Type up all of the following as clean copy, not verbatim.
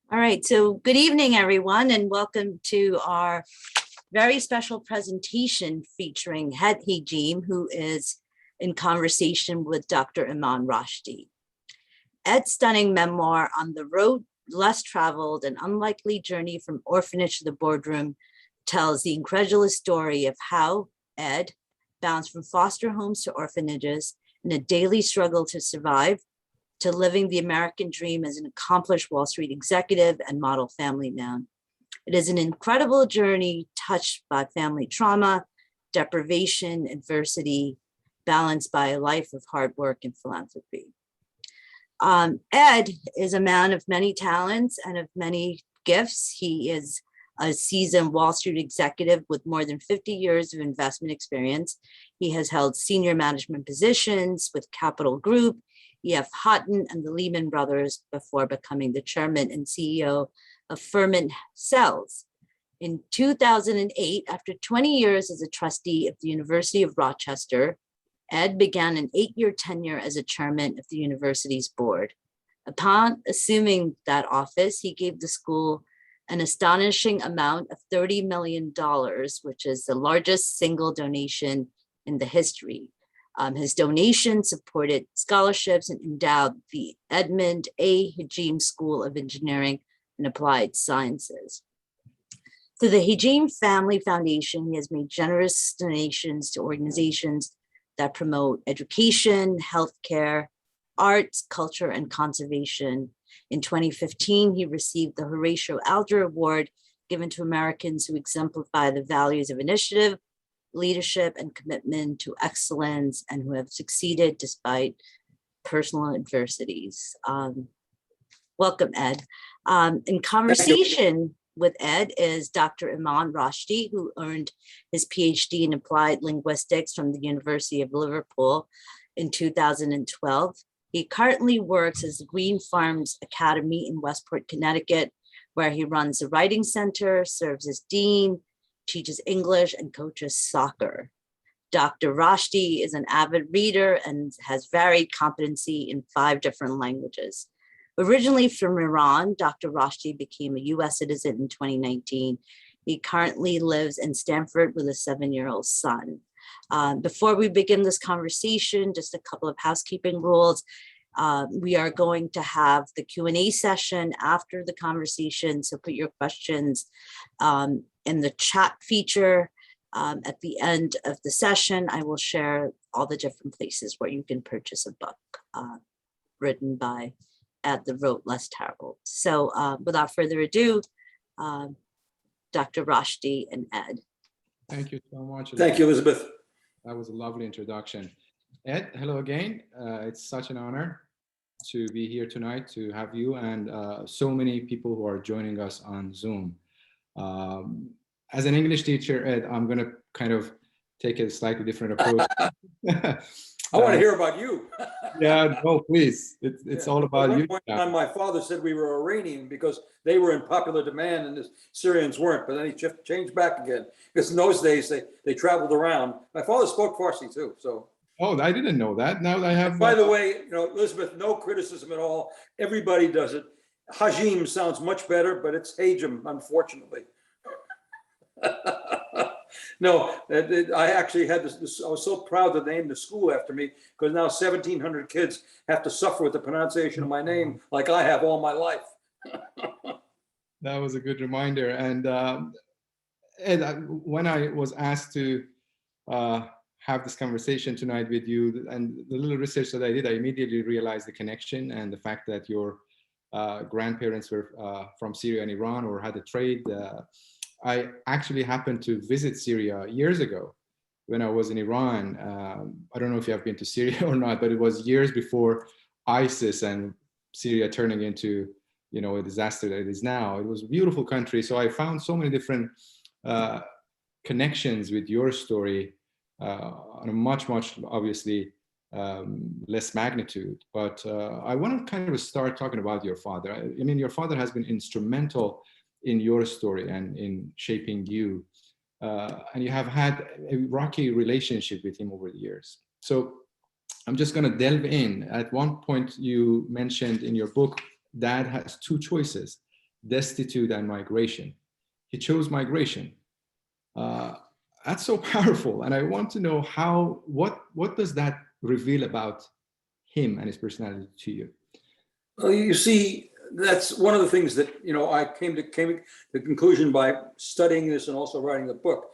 All right, so good evening, everyone, and welcome to our very special presentation featuring Hajim, who is in conversation with Dr. Iman Rushdie. Ed's stunning memoir, On the Road Less Traveled, An Unlikely Journey from Orphanage to the Boardroom, tells the incredulous story of how Ed bounced from foster homes to orphanages in a daily struggle to survive, to living the American dream as an accomplished Wall Street executive and model family man. It is an incredible journey touched by family trauma, deprivation, adversity, balanced by a life of hard work and philanthropy. Ed is a man of many talents and of many gifts. He is a seasoned Wall Street executive with more than 50 years of investment experience. He has held senior management positions with Capital Group, E.F. Hutton, and the Lehman Brothers before becoming the chairman and CEO of Furman Cells. In 2008, after 20 years as a trustee of the University of Rochester, Ed began an 8-year tenure as a chairman of the university's board. Upon assuming that office, he gave the school an astonishing amount of $30 million, which is the largest single donation in the history. His donation supported scholarships and endowed the Edmund A. Hajim School of Engineering and Applied Sciences. Through the Hajim Family Foundation, he has made generous donations to organizations that promote education, healthcare, arts, culture, and conservation. In 2015, he received the Horatio Alger Award, given to Americans who exemplify the values of initiative, leadership, and commitment to excellence, and who have succeeded despite personal adversities. Welcome, Ed. In conversation with Ed is Dr. Iman Rushdie, who earned his PhD in applied linguistics from the University of Liverpool in 2012. He currently works as the Green Farms Academy in Westport, Connecticut, where he runs a writing center, serves as dean, teaches English, and coaches soccer. Dr. Rushdie is an avid reader and has varied competency in 5 different languages. Originally from Iran, Dr. Rushdie became a US citizen in 2019. He currently lives in Stanford with a 7-year-old son. Before we begin this conversation, just a couple of housekeeping rules. We are going to have the Q&A session after the conversation, so put your questions in the chat feature. At the end of the session, I will share all the different places where you can purchase a book written by Ed the Road Less Traveled. So without further ado, Dr. Rushdie and Ed. Thank you so much. Thank you, Elizabeth. That was a lovely introduction. Ed, hello again. It's such an honor to be here tonight, to have you and so many people who are joining us on Zoom. As an English teacher, Ed, I'm going to kind of take a slightly different approach. I want to hear about you. Yeah, no, please. It's all about you. My father said we were Iranian because they were in popular demand and the Syrians weren't, but then he changed back again. Because in those days, they traveled around. My father spoke Farsi too, so. Oh, I didn't know that. Now I have. By the way, Elizabeth, no criticism at all. Everybody does it. Hajim sounds much better, but it's Hajim, unfortunately. No, I actually had this. I was so proud to name the school after me because now 1,700 kids have to suffer with the pronunciation of my name like I have all my life. That was a good reminder. And Ed, when I was asked to have this conversation tonight with you and the little research that I did, I immediately realized the connection and the fact that your grandparents were from Syria and Iran or had a trade. I actually happened to visit Syria years ago when I was in Iran. I don't know if you have been to Syria or not, but it was years before ISIS and Syria turning into, a disaster that it is now. It was a beautiful country. So I found so many different connections with your story on a much, obviously, less magnitude. But I want to kind of start talking about your father. I mean, your father has been instrumental in your story and in shaping you. And you have had a rocky relationship with him over the years. So I'm just going to delve in. At one point, you mentioned in your book, Dad has 2 choices, destitute, and migration. He chose migration. That's so powerful. And I want to know what does that reveal about him and his personality to you? Well, you see, that's one of the things that, I came to the conclusion by studying this and also writing the book,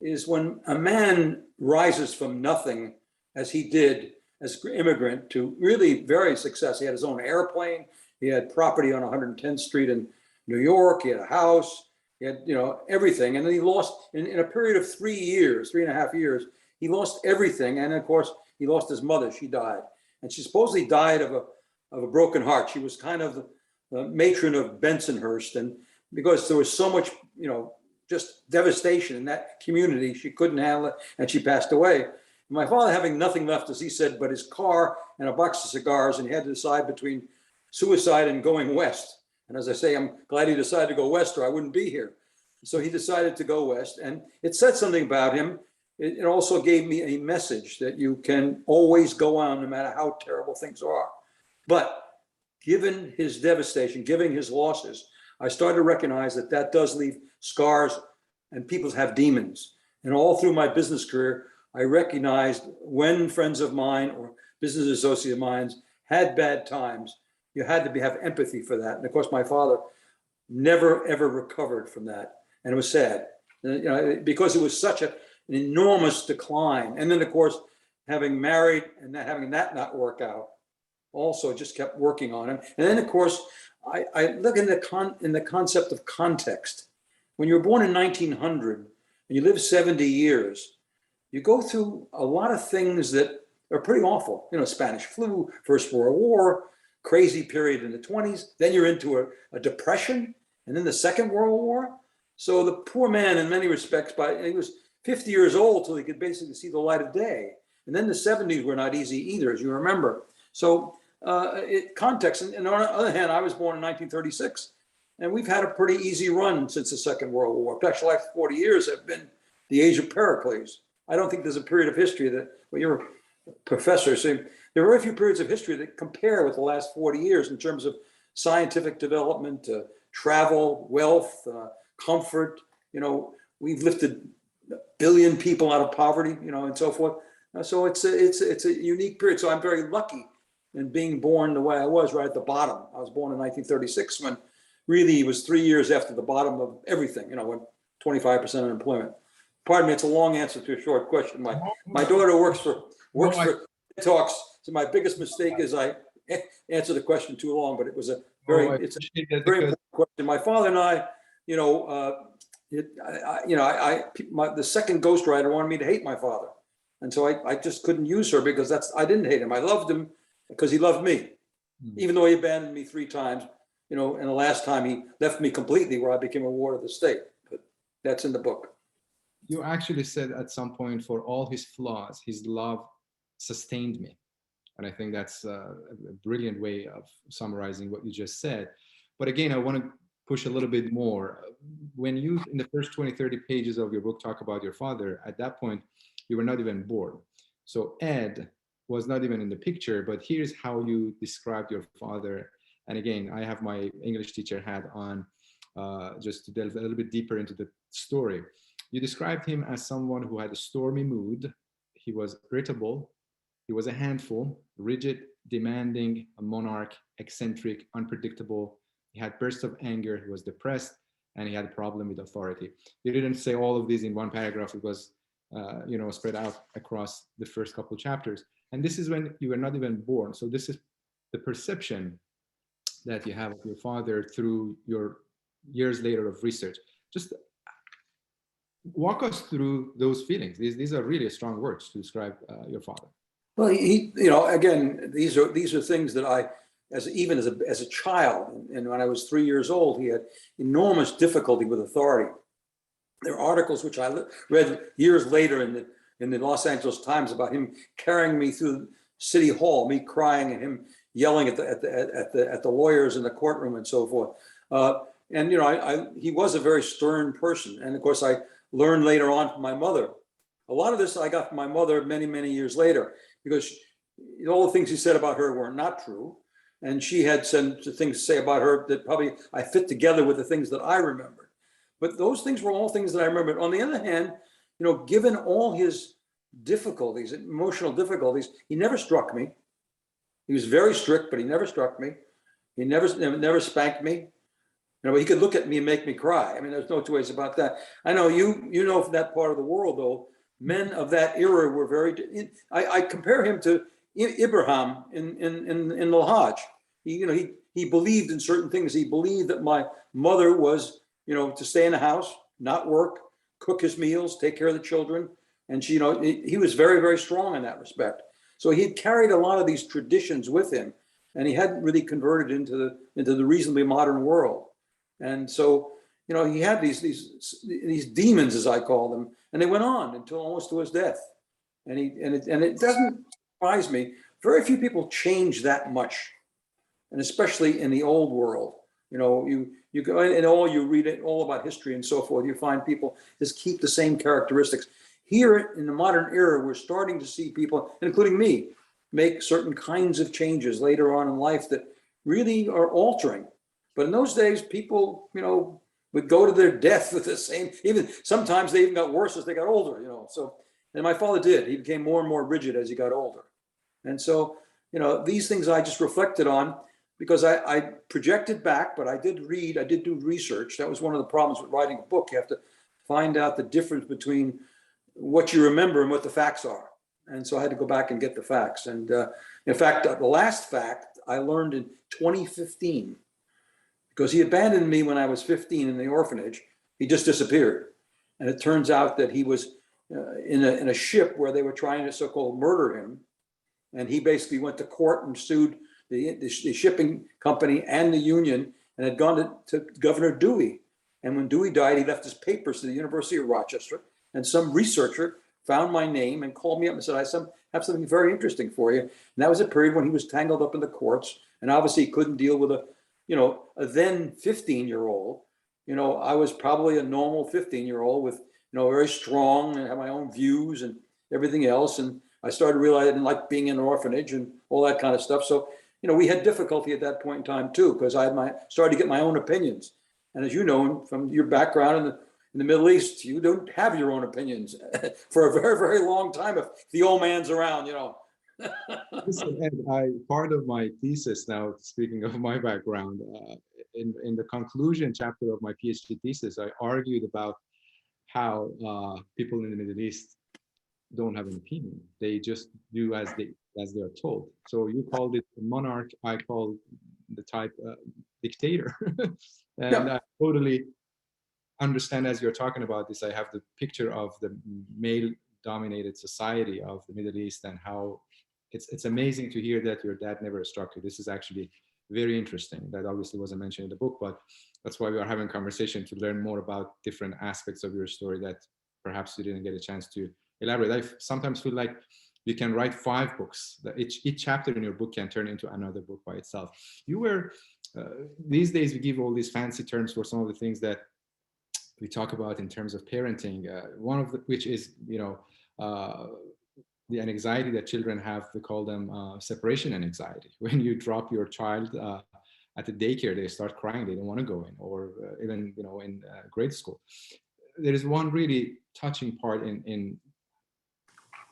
is when a man rises from nothing, as he did as an immigrant, to really very success. He had his own airplane. He had property on 110th Street in New York. He had a house. He had, everything. And then he lost, in a period of 3.5 years, he lost everything. And of course, he lost his mother. She died. And she supposedly died of a broken heart. She was kind of the matron of Bensonhurst. And because there was so much, just devastation in that community, she couldn't handle it, and she passed away. My father, having nothing left, as he said, but his car and a box of cigars, and he had to decide between suicide and going west. And as I say, I'm glad he decided to go west, or I wouldn't be here. So he decided to go west, and it said something about him. It also gave me a message that you can always go on no matter how terrible things are. But given his devastation, given his losses, I started to recognize that does leave scars, and people have demons. And all through my business career, I recognized when friends of mine or business associates of mine had bad times, you had to have empathy for that. And of course, my father never, ever recovered from that. And it was sad, because it was such an enormous decline. And then, of course, having married and having that not work out, also just kept working on him. And then, of course, I look in the concept of context. When you were born in 1900 and you live 70 years, you go through a lot of things that are pretty awful. Spanish flu, First World War, crazy period in the 20s. Then you're into a depression, and then the Second World War. So the poor man, in many respects, he was 50 years old till he could basically see the light of day. And then the 70s were not easy either, as you remember. So context. And on the other hand, I was born in 1936, and we've had a pretty easy run since the Second World War. Actually, the last 40 years have been the age of Pericles. I don't think there's a period of history that, well, you're a professor, so there are very few periods of history that compare with the last 40 years in terms of scientific development, travel, wealth, comfort. We've lifted 1 billion people out of poverty, and so forth. So it's a unique period. So I'm very lucky in being born the way I was, right at the bottom. I was born in 1936, when really it was 3 years after the bottom of everything, when 25% unemployment. Pardon me, it's a long answer to a short question. My daughter works for Talks. So my biggest mistake is I answered the question too long, but it was a very important question. My father and I, the second ghostwriter wanted me to hate my father. And so I just couldn't use her, because I didn't hate him. I loved him because he loved me, even though he abandoned me 3 times, and the last time he left me completely, where I became a ward of the state. But that's in the book. You actually said at some point, for all his flaws, his love sustained me. And I think that's a brilliant way of summarizing what you just said. But again, I want to push a little bit more. When you, in the first 20, 30 pages of your book, talk about your father, at that point, you were not even born. So Ed was not even in the picture, but here's how you described your father. And again, I have my English teacher hat on, just to delve a little bit deeper into the story. You described him as someone who had a stormy mood. He was irritable. He was a handful, rigid, demanding, a monarch, eccentric, unpredictable. He had bursts of anger. He was depressed, and he had a problem with authority. You didn't say all of these in one paragraph. It was, spread out across the first couple of chapters. And this is when you were not even born. So this is the perception that you have of your father through your years later of research. Just walk us through those feelings. These are really strong words to describe your father. Well, again, these are things that I, as a child, and when I was 3 years old, he had enormous difficulty with authority. There are articles which I read years later in the Los Angeles Times about him carrying me through City Hall, me crying and him yelling at the lawyers in the courtroom and so forth. He was a very stern person, and of course I learned later on from my mother. A lot of this I got from my mother many, many years later, because all the things he said about her were not true. And she had some things to say about her that probably I fit together with the things that I remembered. But those things were all things that I remembered. On the other hand, given all his difficulties, emotional difficulties, he never struck me. He was very strict, but he never struck me. He never spanked me. He could look at me and make me cry. I mean, there's no two ways about that. I know you know from that part of the world, though, men of that era were very. I compare him to Ibrahim in the Hajj. He believed in certain things. He believed that my mother was, to stay in the house, not work, cook his meals, take care of the children, and she, he was very, very strong in that respect. So he had carried a lot of these traditions with him, and he hadn't really converted into the reasonably modern world. And so, he had these demons, as I call them, and they went on until almost to his death. And it doesn't surprise me. Very few people change that much, and especially in the old world. You go and you read it all about history and so forth. You find people just keep the same characteristics. Here in the modern era, we're starting to see people, including me, make certain kinds of changes later on in life that really are altering. But in those days, people, would go to their death with the same, even sometimes they even got worse as they got older, So, and my father did. He became more and more rigid as he got older. And so, these things I just reflected on because I projected back, but I did do research. That was one of the problems with writing a book. You have to find out the difference between what you remember and what the facts are. And so I had to go back and get the facts. And in fact, the last fact I learned in 2015, because he abandoned me when I was 15 in the orphanage. He just disappeared. And it turns out that he was in a ship where they were trying to so-called murder him. And he basically went to court and sued the shipping company and the union and had gone to Governor Dewey. And when Dewey died, he left his papers to the University of Rochester. And some researcher found my name and called me up and said, I have something very interesting for you. And that was a period when he was tangled up in the courts. And obviously he couldn't deal with a then 15-year-old. I was probably a normal 15-year-old with, very strong and had my own views and everything else. And I started realizing I didn't like being in an orphanage and all that kind of stuff. So, we had difficulty at that point in time too, because I had started to get my own opinions. And as you know, from your background in the Middle East, you don't have your own opinions for a very, very long time if the old man's around, Listen, Ed, part of my thesis now, speaking of my background, in the conclusion chapter of my PhD thesis, I argued about how people in the Middle East don't have an opinion. They just do as they are told. So you called it a monarch, I called the type dictator. And Yeah. I totally understand as you're talking about this, I have the picture of the male-dominated society of the Middle East and how it's amazing to hear that your dad never struck you. This is actually very interesting. That obviously wasn't mentioned in the book, but that's why we are having a conversation to learn more about different aspects of your story that perhaps you didn't get a chance to elaborate. I sometimes feel like you can write 5 books. That each chapter in your book can turn into another book by itself. You were, these days we give all these fancy terms for some of the things that we talk about in terms of parenting. One of which is, the anxiety that children have, we call them separation anxiety. When you drop your child at the daycare, they start crying, they don't want to go in, or even in grade school. There is one really touching part in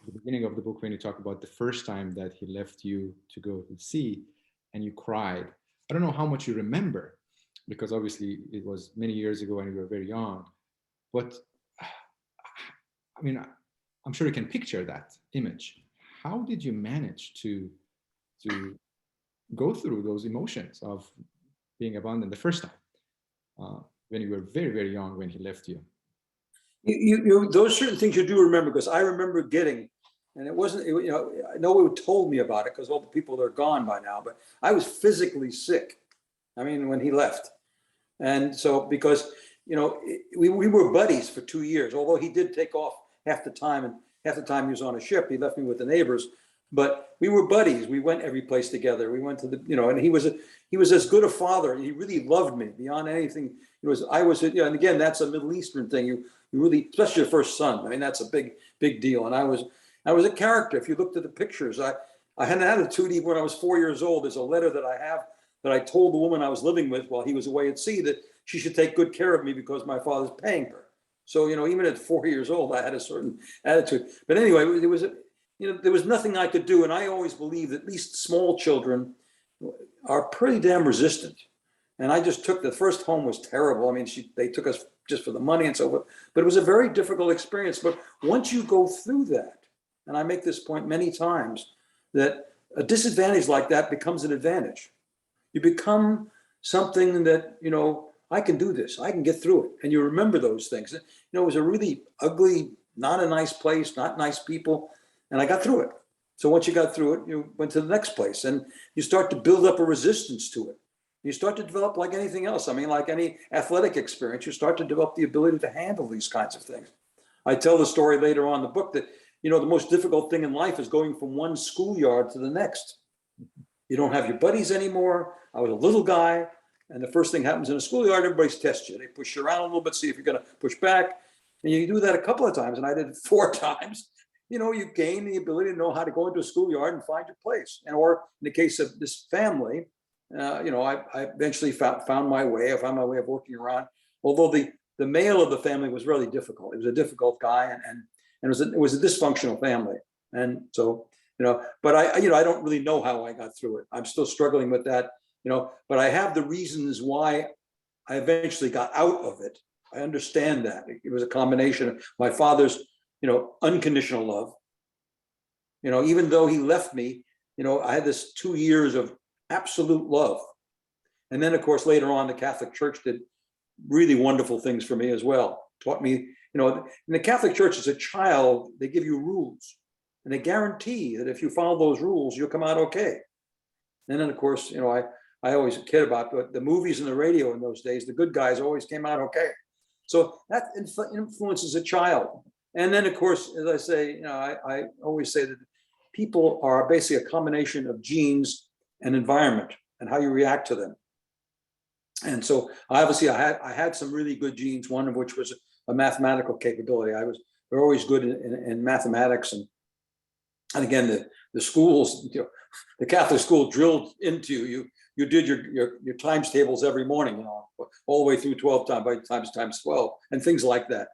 the beginning of the book when you talk about the first time that he left you to go to sea and you cried. I don't know how much you remember, because obviously it was many years ago and you were very young, but I mean, I'm sure you can picture that image. How did you manage to go through those emotions of being abandoned the first time when you were very, very young when he left you? Those certain things you do remember, because I remember getting, and it wasn't, I know it told me about it because all the people are gone by now, but I was physically sick. I mean, when he left. And so, because, we were buddies for 2 years, although he did take off half the time, and half the time he was on a ship, he left me with the neighbors, but we were buddies. We went every place together. We went to the, and he was as good a father. He really loved me beyond anything. And again, that's a Middle Eastern thing. You really, especially your first son. I mean, that's a big deal. And I was a character. If you looked at the pictures, I had an attitude even when I was 4 years old. There's a letter that I have that I told the woman I was living with while he was away at sea that she should take good care of me because my father's paying her. So, even at 4 years old, I had a certain attitude. But anyway, there was nothing I could do. And I always believed that at least small children are pretty damn resistant. And I just the first home was terrible. I mean, they took us just for the money and so forth, but it was a very difficult experience. But once you go through that, and I make this point many times, that a disadvantage like that becomes an advantage. You become something that, I can do this, I can get through it. And you remember those things. It was a really ugly, not a nice place, not nice people. And I got through it. So once you got through it, you went to the next place and you start to build up a resistance to it. You start to develop like anything else. I mean, like any athletic experience, you start to develop the ability to handle these kinds of things. I tell the story later on in the book that, the most difficult thing in life is going from one schoolyard to the next. You don't have your buddies anymore. I was a little guy, and the first thing happens in a schoolyard, everybody's test you. They push you around a little bit, see if you're going to push back. And you do that a couple of times, and I did it 4 times. You gain the ability to know how to go into a schoolyard and find your place. Or in the case of this family, I eventually found my way. I found my way of working around. Although the male of the family was really difficult. He was a difficult guy, and it was a dysfunctional family. And so, but I don't really know how I got through it. I'm still struggling with that, but I have the reasons why I eventually got out of it. I understand that. It was a combination of my father's, unconditional love. Even though he left me, I had this 2 years of absolute love. And then, of course, later on, the Catholic Church did really wonderful things for me as well. Taught me, in the Catholic Church, as a child, they give you rules. And they guarantee that if you follow those rules, you'll come out okay. And then, of course, I always kid about the movies and the radio in those days. The good guys always came out okay. So that influences a child. And then, of course, as I say, I always say that people are basically a combination of genes and environment and how you react to them. And so obviously I had some really good genes, one of which was a mathematical capability. They're always good in mathematics. And again, the schools, the Catholic school drilled into you. You did your times tables every morning, all the way through 12 times 12 and things like that.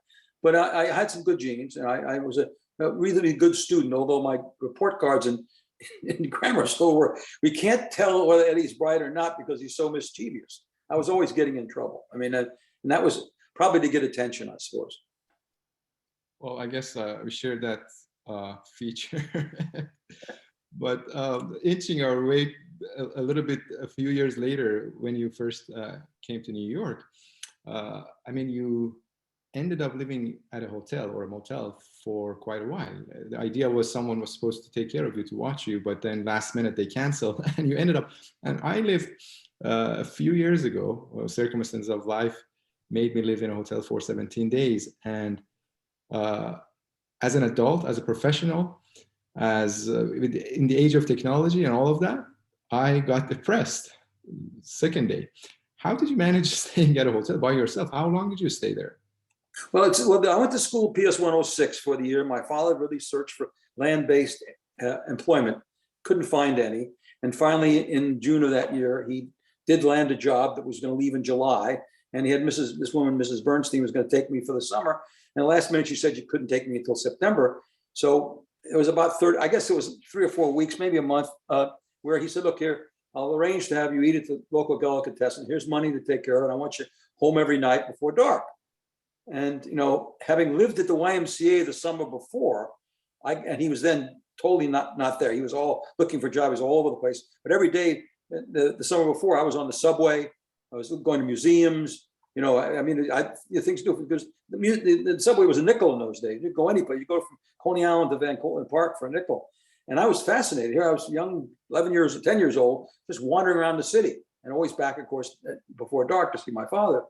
But I had some good genes, and I was a really good student, although my report cards in grammar school we can't tell whether Eddie's bright or not because he's so mischievous. I was always getting in trouble. I mean, and that was probably to get attention, I suppose. Well, I guess we shared that feature. But inching our way a little bit a few years later, when you first came to New York, you ended up living at a hotel or a motel for quite a while. The idea was someone was supposed to take care of you, to watch you, but then last minute they canceled and you ended up, and I lived a few years ago, circumstances of life made me live in a hotel for 17 days. And as an adult, as a professional, in the age of technology and all of that, I got depressed second day. How did you manage staying at a hotel by yourself? How long did you stay there? Well, I went to school PS 106 for the year. My father really searched for land-based employment, couldn't find any. And finally, in June of that year, he did land a job that was going to leave in July. And he had this woman, Mrs. Bernstein, was going to take me for the summer. And the last minute, she said she couldn't take me until September. So it was about 3 or 4 weeks, maybe a month, where he said, look here, I'll arrange to have you eat at the local delicatessen. Here's money to take care of it. I want you home every night before dark. And, having lived at the YMCA the summer before, and he was then totally not there. He was all looking for jobs, he was all over the place. But every day, the summer before, I was on the subway. I was going to museums. Things to do because the subway was a nickel in those days. You'd go anyplace. You go from Coney Island to Van Cortlandt Park for a nickel. And I was fascinated. Here I was young, 10 years old, just wandering around the city, and always back, of course, before dark to see my father.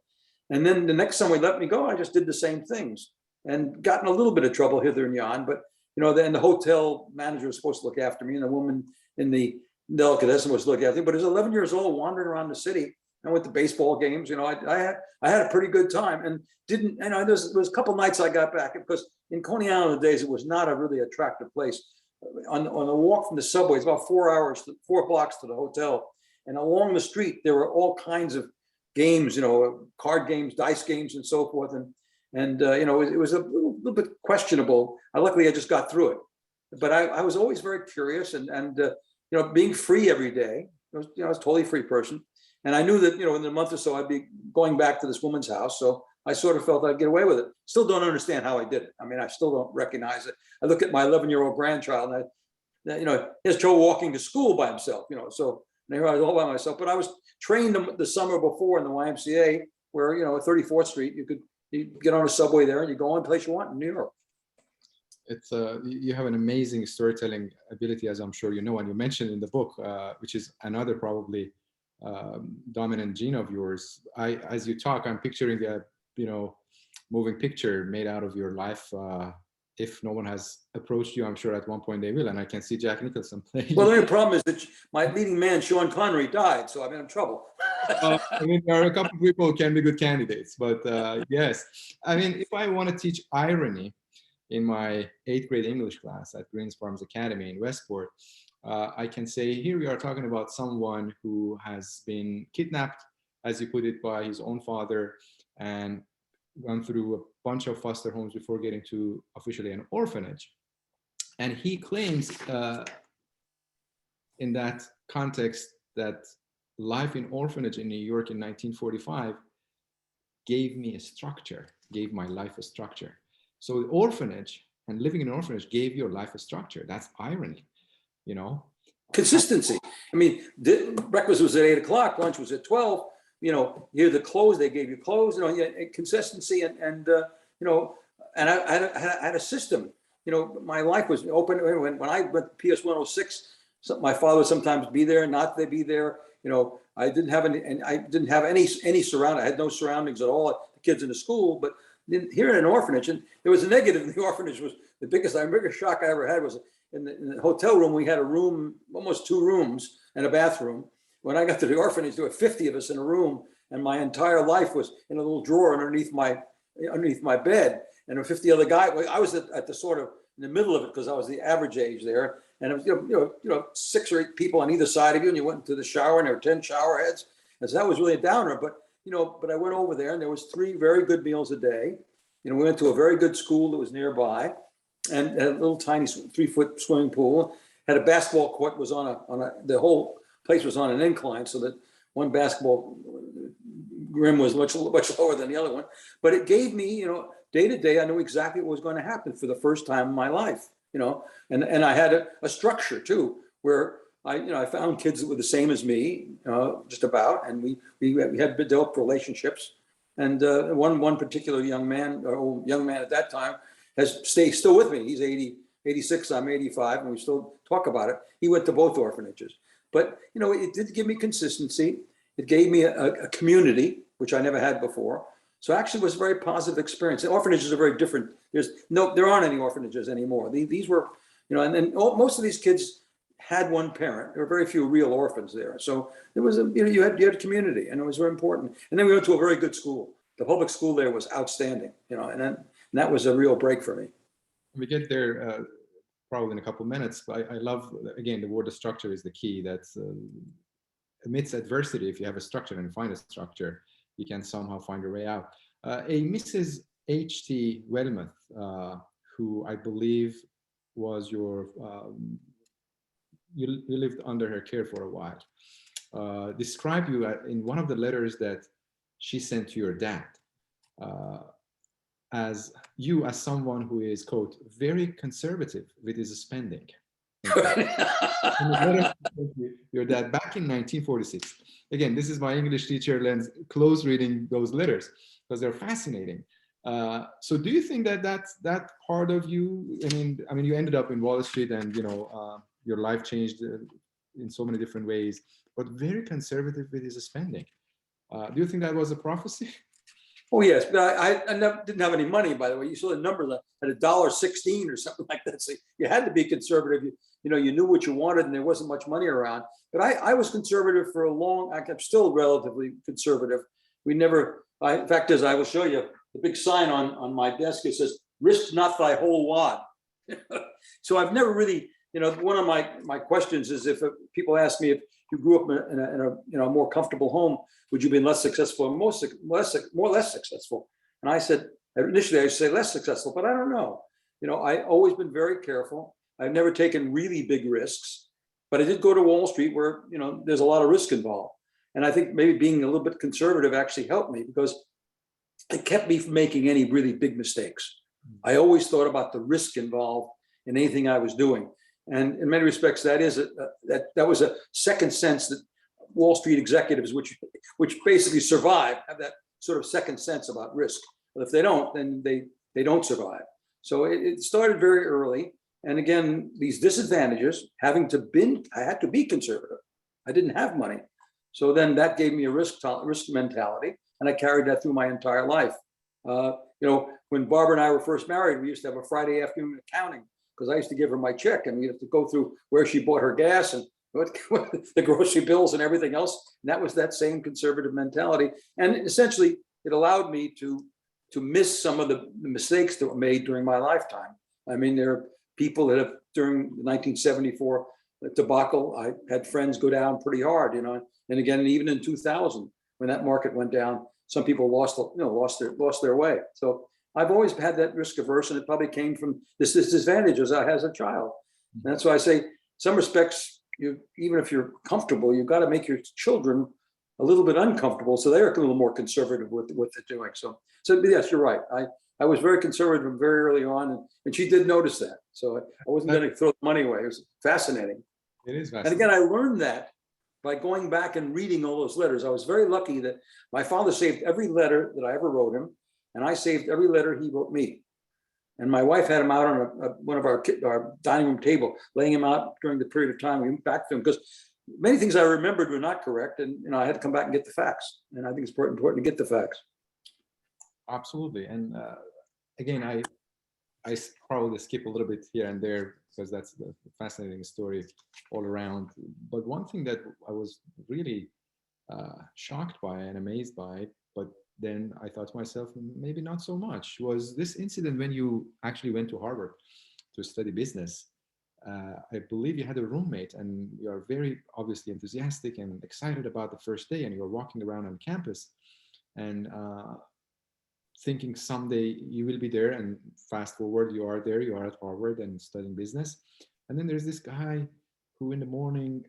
And then the next time he let me go, I just did the same things and got in a little bit of trouble hither and yon. But, then the hotel manager was supposed to look after me, and the woman in the delicatessen was looking after me. But I was 11 years old, wandering around the city. I went to baseball games. I had a pretty good time, and there was a couple nights I got back because in Coney Island days, it was not a really attractive place. on the walk from the subway, it's about 4 blocks to the hotel. And along the street, there were all kinds of games, card games, dice games, and so forth. And it was a little bit questionable. Luckily, I just got through it. But I was always very curious, and being free every day. I was a totally free person. And I knew that, in a month or so, I'd be going back to this woman's house. So I sort of felt I'd get away with it. Still don't understand how I did it. I mean, I still don't recognize it. I look at my 11-year-old grandchild, and here's Joe walking to school by himself, so here I was all by myself. But I was trained the summer before in the YMCA, where, at 34th Street, you get on a subway there and you go any place you want in New York. It's you have an amazing storytelling ability, as I'm sure you know, and you mentioned in the book, which is another probably dominant gene of yours. As you talk, I'm picturing a moving picture made out of your life. If no one has approached you, I'm sure at one point they will, and I can see Jack Nicholson playing. Well, the only problem is that my leading man, Sean Connery, died, so I'm in trouble. There are a couple of people who can be good candidates, but yes. If I want to teach irony in my 8th grade English class at Greens Farms Academy in Westport, I can say, here we are talking about someone who has been kidnapped, as you put it, by his own father, and gone through a bunch of foster homes before getting to officially an orphanage. And he claims in that context that life in orphanage in New York in 1945 gave me a structure, gave my life a structure. So the orphanage and living in an orphanage gave your life a structure. That's irony, Consistency. Breakfast was at 8 o'clock, lunch was at 12. Here the clothes, they gave you clothes, consistency and I had a system. My life was open. When I went to PS 106, my father would sometimes be there, not they be there. I didn't have any surrounding. I had no surroundings at all. The kids in the school, but here in an orphanage, and there was a negative in the orphanage. Was the biggest shock I ever had was in the hotel room. We had a room, almost 2 rooms and a bathroom. When I got to the orphanage, there were 50 of us in a room, and my entire life was in a little drawer underneath my bed. And there were 50 other guys. I was at the sort of in the middle of it because I was the average age there. And it was 6 or 8 people on either side of you, and you went into the shower, and there were 10 shower heads. And so that was really a downer. But I went over there, and there was 3 very good meals a day. We went to a very good school that was nearby, and a little tiny 3-foot swimming pool. Had a basketball court, was the whole place was on an incline, so that one basketball rim was much lower than the other one. But it gave me, day to day, I knew exactly what was going to happen for the first time in my life. And I had a structure too, where I found kids that were the same as me, just about, and we had developed relationships. And one particular young man at that time has stayed still with me. He's 86, I'm 85, and we still talk about it. He went to both orphanages. But, it did give me consistency. It gave me a community, which I never had before. So actually it was a very positive experience. And orphanages are very different. There aren't any orphanages anymore. These were, and then most of these kids had one parent. There were very few real orphans there. So there was you had community, and it was very important. And then we went to a very good school. The public school there was outstanding, and that was a real break for me. We get there probably in a couple of minutes, but I love, again, the word of structure is the key. That's amidst adversity, if you have a structure and find a structure, you can somehow find your way out. A Mrs. H.T. Wellmuth, who I believe was you lived under her care for a while, described you in one of the letters that she sent to your dad as someone who is, quote, very conservative with his spending. Your dad back in 1946. Again, this is my English teacher lens, close reading those letters because they're fascinating. So do you think that part of you, I mean, you ended up in Wall Street and, your life changed in so many different ways, but very conservative with his spending. Do you think that was a prophecy? Oh, yes, but I didn't have any money, by the way. You saw the number at $1.16 or something like that. So you had to be conservative. You knew what you wanted, and there wasn't much money around. But I was conservative for I'm still relatively conservative. In fact, as I will show you, the big sign on my desk, it says, "Risk not thy whole wad." So I've never really one of my questions is if people ask me if you grew up in a more comfortable home, would you be less successful or more less successful? And I said, initially I say less successful, but I don't know. I always been very careful. I've never taken really big risks, but I did go to Wall Street where, there's a lot of risk involved. And I think maybe being a little bit conservative actually helped me because it kept me from making any really big mistakes. I always thought about the risk involved in anything I was doing. And in many respects, that was a second sense that Wall Street executives, which basically survive, have that sort of second sense about risk. But if they don't, then they don't survive. So it started very early. And again, these disadvantages, I had to be conservative. I didn't have money. So then that gave me a risk mentality, and I carried that through my entire life. When Barbara and I were first married, we used to have a Friday afternoon accounting because I used to give her my check, and we had to go through where she bought her gas and what the grocery bills and everything else. And that was that same conservative mentality. And essentially, it allowed me to miss some of the mistakes that were made during my lifetime. I mean, there are people that have, during the 1974 debacle, I had friends go down pretty hard, and again, even in 2000, when that market went down, some people lost their way. So I've always had that risk averse, and it probably came from this disadvantage as a child. And that's why I say, in some respects, even if you're comfortable, you've got to make your children a little bit uncomfortable, so they're a little more conservative with what they're doing. So yes, you're right. I was very conservative very early on, and she did notice that. So I wasn't going to throw the money away. It was fascinating. It is fascinating. And again, I learned that by going back and reading all those letters. I was very lucky that my father saved every letter that I ever wrote him, and I saved every letter he wrote me. And my wife had him out on one of our dining room table, laying him out during the period of time we went back to him, because many things I remembered were not correct, and I had to come back and get the facts. And I think it's important to get the facts. Absolutely. And again, I probably skip a little bit here and there because that's the fascinating story all around. But one thing that I was really shocked by and amazed by, but then I thought to myself, maybe not so much, was this incident when you actually went to Harvard to study business. I believe you had a roommate, and you're very obviously enthusiastic and excited about the first day, and you're walking around on campus and thinking someday you will be there, and fast forward, you are there, you are at Harvard and studying business. And then there's this guy who in the morning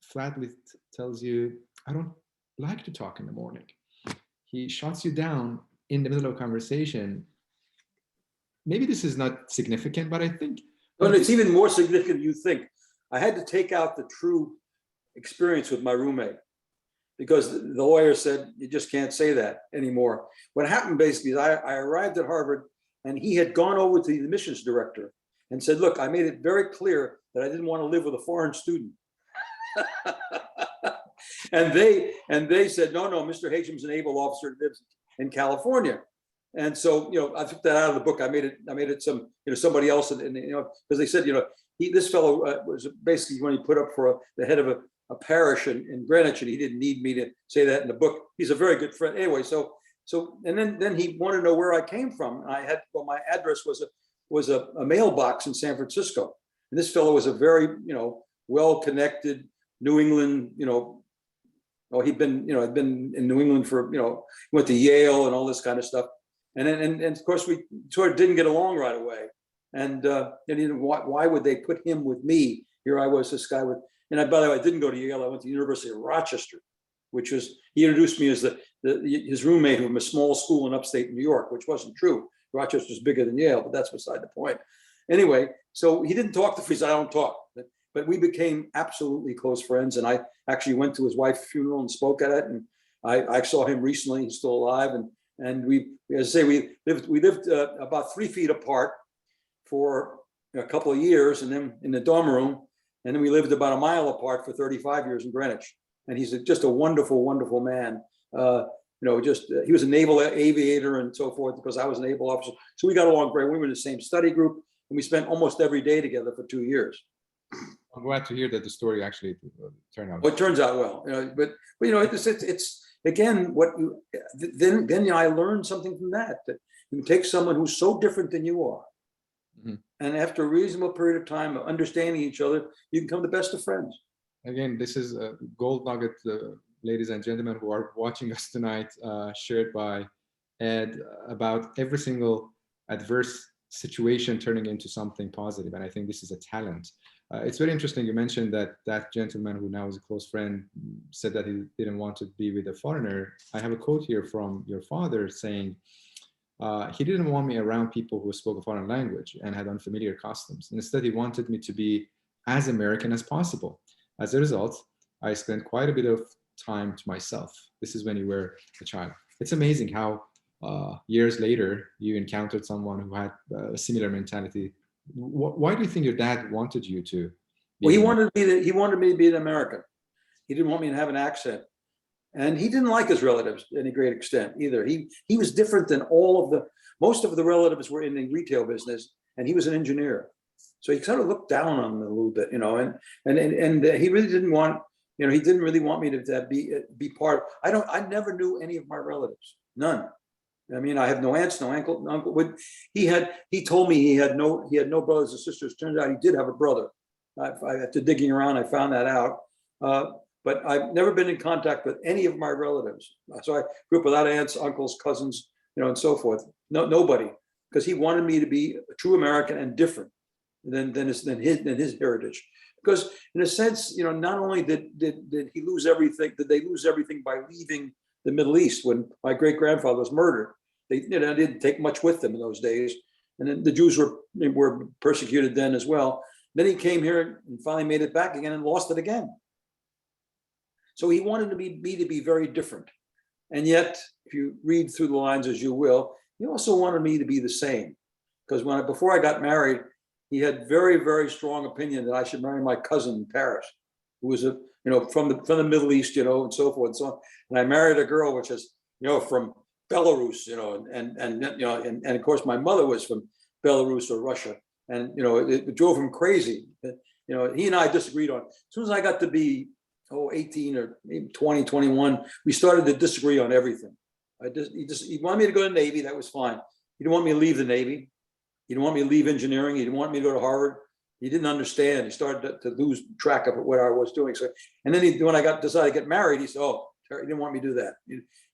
flatly tells you, I don't like to talk in the morning. He shuts you down in the middle of a conversation. Maybe this is not significant, but I think. But it's even more significant than you think. I had to take out the true experience with my roommate, because the lawyer said, you just can't say that anymore. What happened basically is I arrived at Harvard, and he had gone over to the admissions director and said, look, I made it very clear that I didn't want to live with a foreign student. and they said, no, Mr. Hajim's an able officer who lives in California. And so, I took that out of the book. I made it some, somebody else, and because they said, this fellow was basically when he put up for the head of a parish in Greenwich, and he didn't need me to say that in the book. He's a very good friend. Anyway, so and then he wanted to know where I came from. And my address was a mailbox in San Francisco. And this fellow was a very, well-connected New England, he'd been in New England for, went to Yale and all this kind of stuff. And of course we sort of didn't get along right away. And why would they put him with me? Here I was, this guy with, and by the way, I didn't go to Yale. I went to the University of Rochester, which was, he introduced me as his roommate from a small school in upstate New York, which wasn't true. Rochester's bigger than Yale, but that's beside the point. Anyway, so he didn't talk to me, I don't talk, but we became absolutely close friends. And I actually went to his wife's funeral and spoke at it. And I saw him recently, he's still alive. And we, as I say, we lived about 3 feet apart for a couple of years, and then in the dorm room. And then we lived about a mile apart for 35 years in Greenwich. And he's just a wonderful, wonderful man. He was a naval aviator and so forth, because I was a naval officer. So we got along great. We were in the same study group, and we spent almost every day together for 2 years. I'm glad to hear that the story actually turned out. Well, it turns out well, but it's again, then I learned something from that you take someone who's so different than you are, Mhm. And after a reasonable period of time of understanding each other, you can become the best of friends. Again, this is a gold nugget, ladies and gentlemen who are watching us tonight, shared by Ed, about every single adverse situation turning into something positive. And I think this is a talent. It's very interesting. You mentioned that that gentleman who now is a close friend said that he didn't want to be with a foreigner. I have a quote here from your father saying, he didn't want me around people who spoke a foreign language and had unfamiliar customs. Instead, he wanted me to be as American as possible. As a result, I spent quite a bit of time to myself. This is when you were a child. It's amazing how years later you encountered someone who had a similar mentality. Why do you think your dad wanted you to be Well, an American? he wanted me to be an American. He didn't want me to have an accent. And he didn't like his relatives to any great extent either. He was different than most of the relatives were in the retail business, and he was an engineer. So he sort of looked down on me a little bit, and he really didn't want, he didn't really want me to be part. I never knew any of my relatives, none. I mean, I have no aunts, no uncle. He told me he had no brothers and sisters. Turns out he did have a brother. After digging around, I found that out. But I've never been in contact with any of my relatives. So I grew up without aunts, uncles, cousins, and so forth. Nobody, because he wanted me to be a true American and different than his heritage. Because in a sense, not only did he lose everything, did they lose everything by leaving the Middle East when my great grandfather was murdered. They didn't take much with them in those days, and then the Jews were persecuted then as well. Then he came here and finally made it back again and lost it again. So he wanted me to be very different. And yet, if you read through the lines as you will, he also wanted me to be the same. Because before I got married, he had very, very strong opinion that I should marry my cousin in Paris, who was from the Middle East, and so forth and so on. And I married a girl which is, from Belarus, and of course my mother was from Belarus or Russia. And it drove him crazy. He and I disagreed on. As soon as I got to be 18 or maybe 20, 21, we started to disagree on everything. He wanted me to go to the Navy. That was fine. He didn't want me to leave the Navy. He didn't want me to leave engineering. He didn't want me to go to Harvard. He didn't understand. He started to lose track of what I was doing. So, and then when I decided to get married, he said, "Oh, he didn't want me to do that.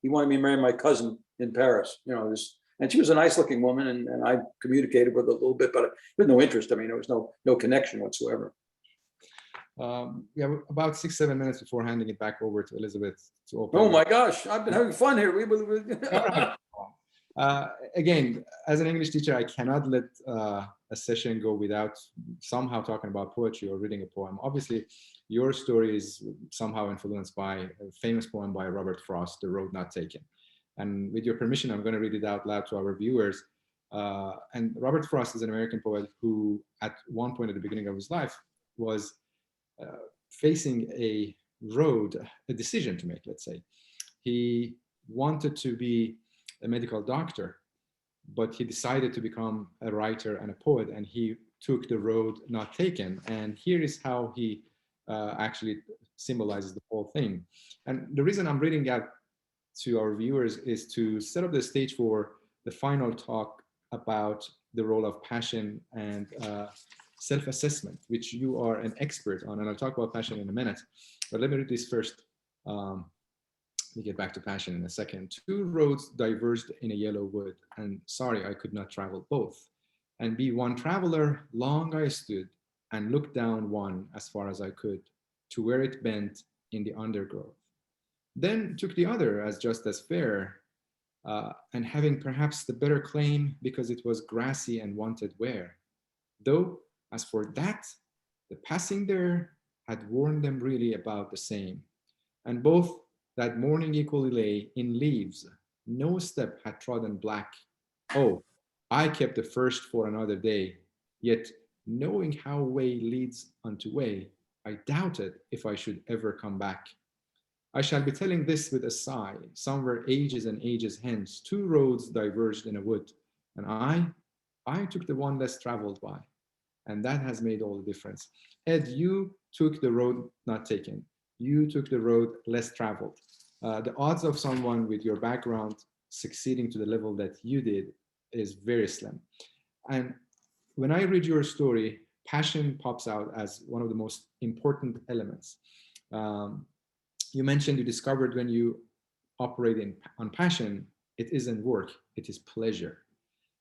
He wanted me to marry my cousin in Paris." And she was a nice looking woman, and I communicated with her a little bit, but with no interest. I mean, there was no connection whatsoever. We have about 6-7 minutes before handing it back over to Elizabeth to open. Oh my gosh, I've been having fun here. Again, as an English teacher, I cannot let a session go without somehow talking about poetry or reading a poem. Obviously, your story is somehow influenced by a famous poem by Robert Frost, "The Road Not Taken." And with your permission, I'm going to read it out loud to our viewers. And Robert Frost is an American poet who, at one point at the beginning of his life, was facing a decision to make, let's say. He wanted to be a medical doctor, but he decided to become a writer and a poet, and he took the road not taken. And here is how he actually symbolizes the whole thing. And the reason I'm reading out to our viewers is to set up the stage for the final talk about the role of passion and self-assessment, which you are an expert on, and I'll talk about passion in a minute. But let me read this first. Let me get back to passion in a second. "Two roads diverged in a yellow wood, and sorry I could not travel both. And be one traveler, long I stood, and looked down one as far as I could, to where it bent in the undergrowth. Then took the other as just as fair, and having perhaps the better claim, because it was grassy and wanted wear. Though, as for that, the passing there had worn them really about the same. And both that morning equally lay in leaves, no step had trodden black. Oh, I kept the first for another day, yet knowing how way leads unto way, I doubted if I should ever come back. I shall be telling this with a sigh, somewhere ages and ages hence, two roads diverged in a wood, and I took the one less traveled by. And that has made all the difference." Ed, you took the road not taken. You took the road less traveled. The odds of someone with your background succeeding to the level that you did is very slim. And when I read your story, passion pops out as one of the most important elements. You mentioned you discovered when you operate on passion, it isn't work, it is pleasure.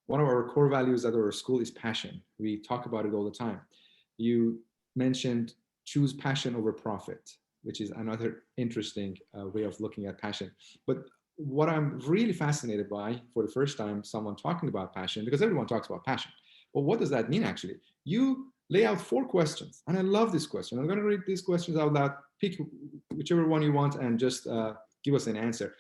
One of our core values at our school is passion. We talk about it all the time. You mentioned choose passion over profit, which is another interesting way of looking at passion. But what I'm really fascinated by, for the first time, someone talking about passion, because everyone talks about passion. Well, what does that mean actually? You lay out 4 questions, and I love this question. I'm going to read these questions out loud. Pick whichever one you want and just give us an answer.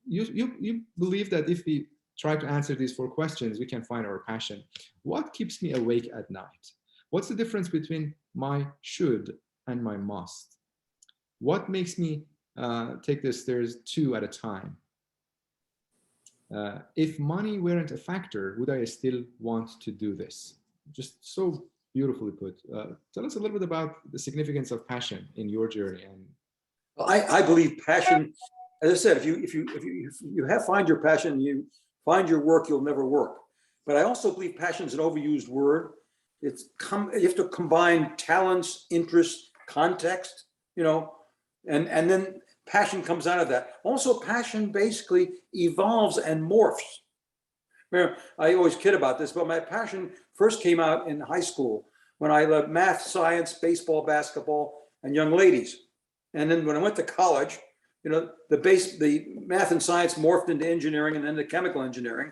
You believe that if we try to answer these 4 questions, we can find our passion. What keeps me awake at night? What's the difference between my should and my must? What makes me take the stairs 2 at a time? If money weren't a factor, would I still want to do this? Just so beautifully put. Tell us a little bit about the significance of passion in your journey. And I believe passion, as I said, if you find your passion, you find your work, you'll never work. But I also believe passion is an overused word. You have to combine talents, interests, context, and then passion comes out of that. Also, passion basically evolves and morphs. I always kid about this, but my passion first came out in high school when I loved math, science, baseball, basketball, and young ladies. And then when I went to college, the math and science morphed into engineering and then to chemical engineering.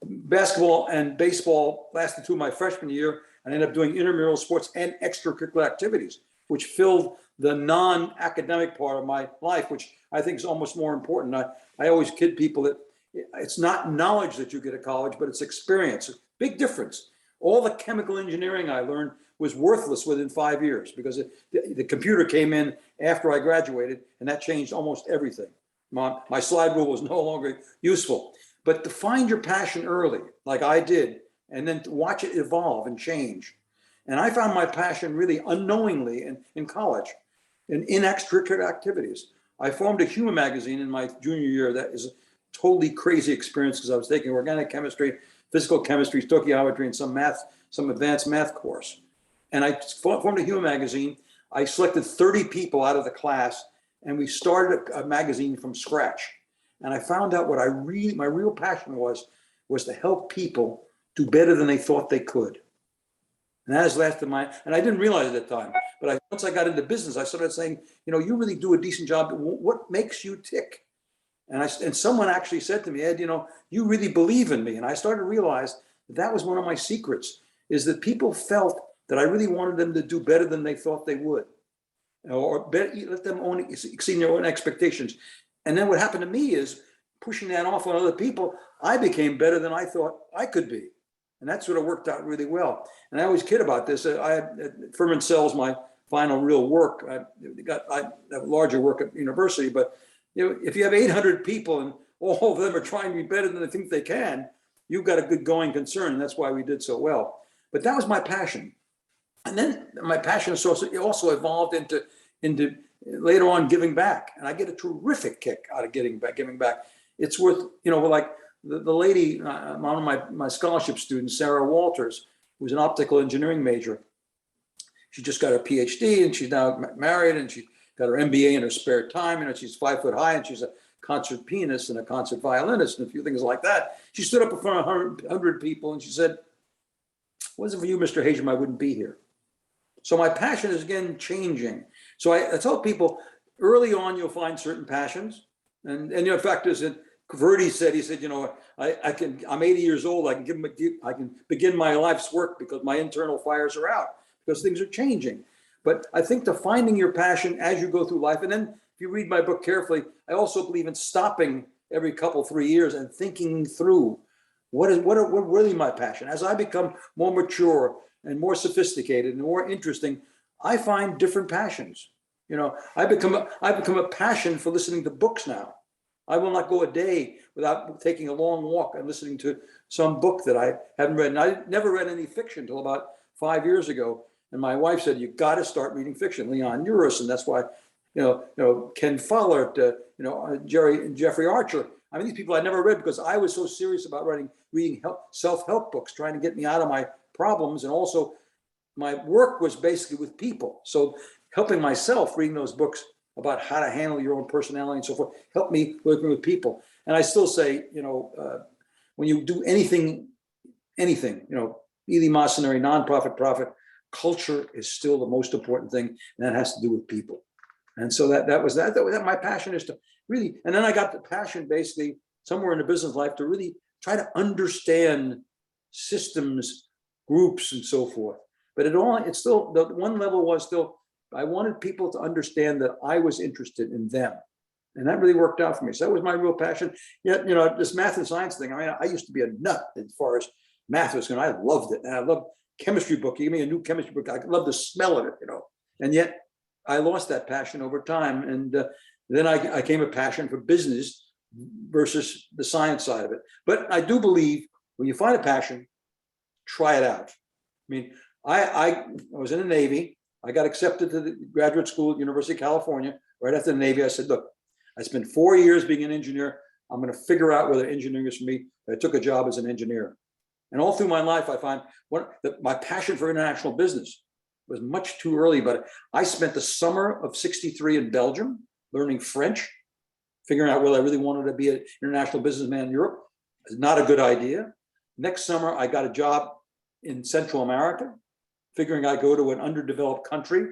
Basketball and baseball lasted through my freshman year, and I ended up doing intramural sports and extracurricular activities, which filled the non-academic part of my life, which I think is almost more important. I always kid people that it's not knowledge that you get at college, but it's experience. Big difference. All the chemical engineering I learned was worthless within 5 years because the computer came in after I graduated, and that changed almost everything. My slide rule was no longer useful. But to find your passion early, like I did, and then to watch it evolve and change. And I found my passion really unknowingly in college, in extracurricular activities. I formed a humor magazine in my junior year. That is a totally crazy experience because I was taking organic chemistry, physical chemistry, stoichiometry, and some advanced math course. And I formed a humor magazine. I selected 30 people out of the class, and we started a magazine from scratch. And I found out what my real passion was to help people do better than they thought they could. And that has lasted and I didn't realize it at the time, but once I got into business, I started saying, you really do a decent job. What makes you tick? And someone actually said to me, Ed, you really believe in me. And I started to realize that was one of my secrets, is that people felt that I really wanted them to do better than they thought they would, or let them exceed their own expectations. And then what happened to me is pushing that off on other people, I became better than I thought I could be. And that sort of worked out really well. And I always kid about this. Furman Cell's my final real work. I have larger work at university, but if you have 800 people and all of them are trying to be better than they think they can, you've got a good going concern. And that's why we did so well. But that was my passion. And then my passion also evolved into later on giving back. And I get a terrific kick out of giving back. It's worth, like the lady, one of my scholarship students, Sarah Walters, who's an optical engineering major. She just got her PhD and she's now married and she got her MBA in her spare time. She's 5 foot high and she's a concert pianist and a concert violinist and a few things like that. She stood up in front of 100 people and she said, "If it wasn't for you, Mr. Hajim, I wouldn't be here." So my passion is again changing. So I tell people early on, you'll find certain passions. And in fact, as Verdi said, he said, I'm 80 years old. I can begin my life's work because my internal fires are out because things are changing. But I think to finding your passion as you go through life, and then if you read my book carefully, I also believe in stopping every 3 years and thinking through what really my passion. As I become more mature and more sophisticated and more interesting, I find different passions. I become a passion for listening to books now. I will not go a day without taking a long walk and listening to some book that I haven't read. And I never read any fiction until about 5 years ago. And my wife said, "You got to start reading fiction, Leon. You're and that's why, Ken Follett, Jeffrey Archer. I mean, these people I never read because I was so serious about reading self-help books, trying to get me out of my problems. And also my work was basically with people. So helping myself, reading those books about how to handle your own personality and so forth, helped me working with people. And I still say, when you do anything, either mercenary, nonprofit, profit, culture is still the most important thing. And that has to do with people. And so that was my passion is to really, and then I got the passion basically somewhere in the business life to really try to understand systems, groups, and so forth. But it's still, the one level was still, I wanted people to understand that I was interested in them. And that really worked out for me. So that was my real passion. Yet, this math and science thing, I mean, I used to be a nut as far as math was concerned. I loved it. And I loved chemistry book. You give me a new chemistry book, I love the smell of it, And yet I lost that passion over time. And then I came a passion for business versus the science side of it. But I do believe when you find a passion, try it out. I mean, I was in the Navy. I got accepted to the graduate school at University of California. Right after the Navy, I said, look, I spent 4 years being an engineer. I'm going to figure out whether engineering is for me. I took a job as an engineer. And all through my life, I find my passion for international business was much too early, but I spent the summer of '63 in Belgium learning French, figuring out whether I really wanted to be an international businessman in Europe. It's not a good idea. Next summer, I got a job in Central America, figuring I'd go to an underdeveloped country,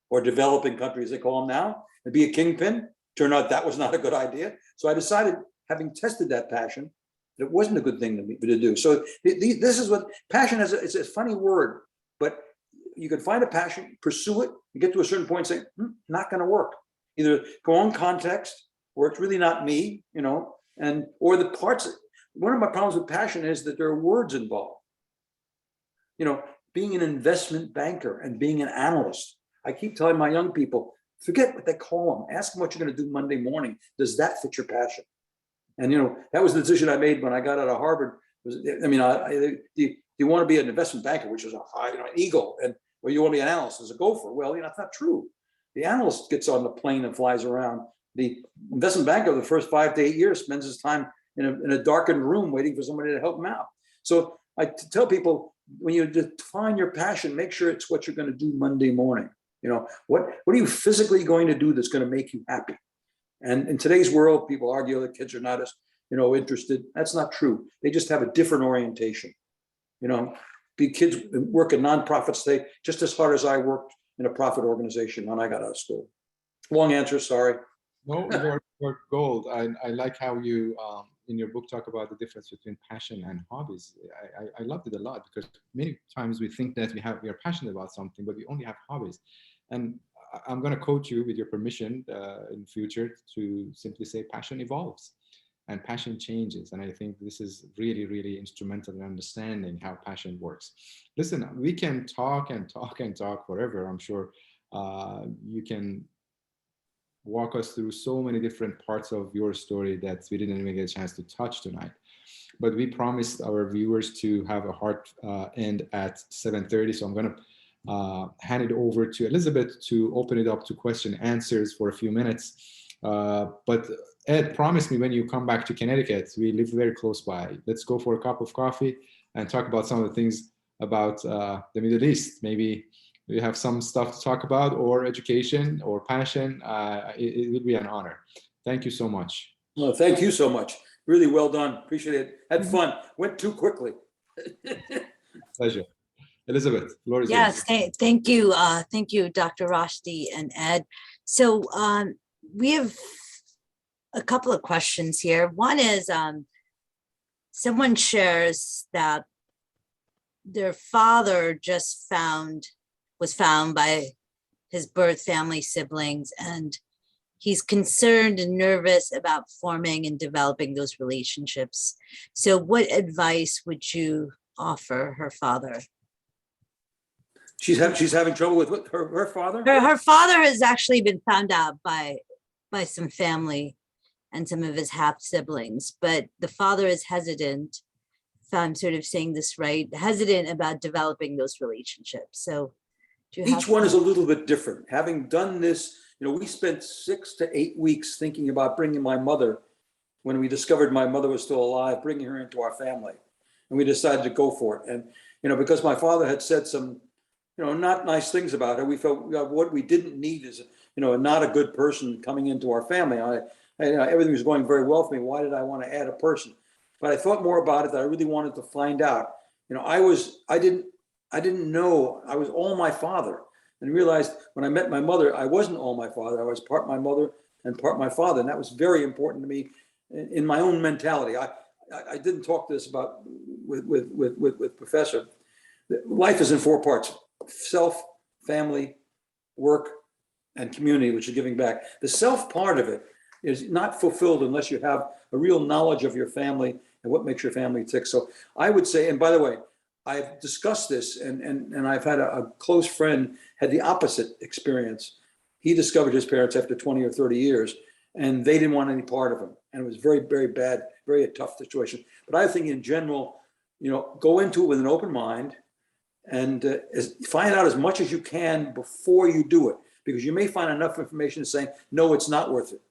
or developing country as they call them now, and be a kingpin. Turned out that was not a good idea. So I decided, having tested that passion, that it wasn't a good thing to do. So this is what passion is. It's a funny word, but you can find a passion, pursue it, you get to a certain point and say, not going to work. Either go on context, or it's really not me, or the parts. One of my problems with passion is that there are words involved. Being an investment banker and being an analyst. I keep telling my young people, forget what they call them. Ask them what you're going to do Monday morning. Does that fit your passion? And that was the decision I made when I got out of Harvard. Do you want to be an investment banker, which is an eagle, or you want to be an analyst as a gopher? Well, that's not true. The analyst gets on the plane and flies around. The investment banker, the first 5 to 8 years, spends his time in a darkened room waiting for somebody to help him out. So I tell people, when you define your passion, make sure it's what you're going to do Monday morning. What are you physically going to do that's going to make you happy? And in today's world, people argue that kids are not as interested. That's not true. They just have a different orientation. Kids work in nonprofits today just as hard as I worked in a profit organization when I got out of school. Long answer, sorry. No, you're gold. I like how you in your book talk about the difference between passion and hobbies. I loved it a lot, because many times we think that we are passionate about something, but we only have hobbies. And I'm going to quote you, with your permission, in future, to simply say passion evolves and passion changes. And I think this is really, really instrumental in understanding how passion works. Listen, we can talk and talk and talk forever. I'm sure you can walk us through so many different parts of your story that we didn't even get a chance to touch tonight. But we promised our viewers to have a hard end at 7:30. So I'm going to hand it over to Elizabeth to open it up to question and answers for a few minutes. But Ed, promise me when you come back to Connecticut, we live very close by. Let's go for a cup of coffee and talk about some of the things about the Middle East. Maybe we have some stuff to talk about, or education or passion. It would be an honor. Thank you so much. Well, thank you so much. Really well done. Appreciate it. Had fun. Went too quickly. Pleasure. Elizabeth, floor is Yes, yours. thank you. Thank you, Dr. Roshdi and Ed. So we have a couple of questions here. One is someone shares that their father was found by his birth family siblings, and he's concerned and nervous about forming and developing those relationships. So what advice would you offer her father? She's having trouble with what, her father? Her father has actually been found out by some family and some of his half siblings, but the father is hesitant, if I'm sort of saying this right, hesitant about developing those relationships. So each one is a little bit different. Having done this, we spent 6 to 8 weeks thinking about bringing my mother, when we discovered my mother was still alive, bringing her into our family. And we decided to go for it. And, because my father had said some, not nice things about her, we felt what we didn't need is, not a good person coming into our family. Everything was going very well for me. Why did I want to add a person? But I thought more about it, that I really wanted to find out. I didn't know I was all my father, and realized when I met my mother, I wasn't all my father. I was part my mother and part my father. And that was very important to me in my own mentality. I didn't talk this about with Professor. Life is in 4 parts: self, family, work, and community, which is giving back. The self part of it is not fulfilled unless you have a real knowledge of your family and what makes your family tick. So I would say, and by the way, I've discussed this, and I've had a close friend had the opposite experience. He discovered his parents after 20 or 30 years, and they didn't want any part of him. And it was very, very bad, very tough situation. But I think in general, go into it with an open mind and find out as much as you can before you do it, because you may find enough information saying, no, it's not worth it.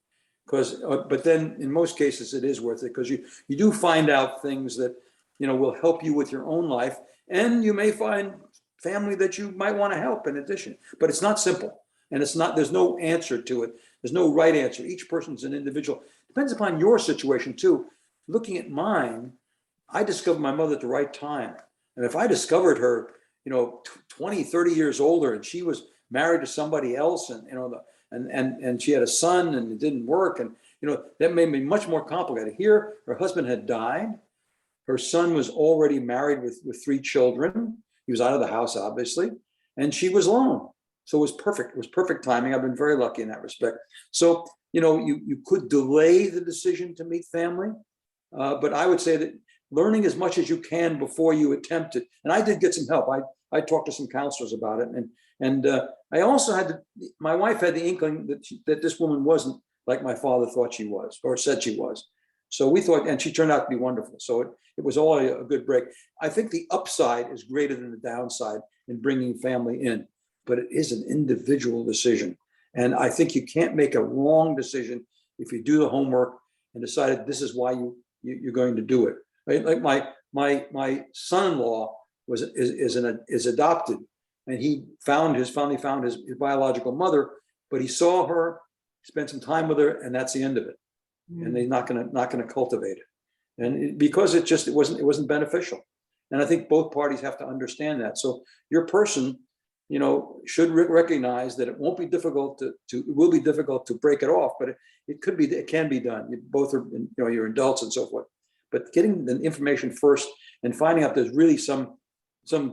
But then in most cases it is worth it, because you do find out things that will help you with your own life, and you may find family that you might want to help in addition. But it's not simple, and there's no answer to it. There's no right answer. Each person's an individual. Depends upon your situation too. Looking at mine, I discovered my mother at the right time, and if I discovered her 20, 30 years older, and she was married to somebody else, and and she had a son, and it didn't work, and that made me much more complicated. Here, her husband had died. Her son was already married with 3 children. He was out of the house, obviously, and she was alone. So it was perfect. It was perfect timing. I've been very lucky in that respect. So, you could delay the decision to meet family, but I would say that learning as much as you can before you attempt it. And I did get some help. I talked to some counselors about it, and I also my wife had the inkling that this woman wasn't like my father thought she was, or said she was. So we thought, and she turned out to be wonderful. So it was all a good break. I think the upside is greater than the downside in bringing family in, but it is an individual decision. And I think you can't make a wrong decision if you do the homework and decided this is why you're going to do it. Right? Like my son-in-law is adopted, and he finally found his biological mother, but he saw her, spent some time with her, and that's the end of it. And they're not going to cultivate it, and because it wasn't beneficial. And I think both parties have to understand that. So your person, should recognize that it won't be difficult it will be difficult to break it off, but it can be done. You both are, you're adults and so forth. But getting the information first and finding out there's really some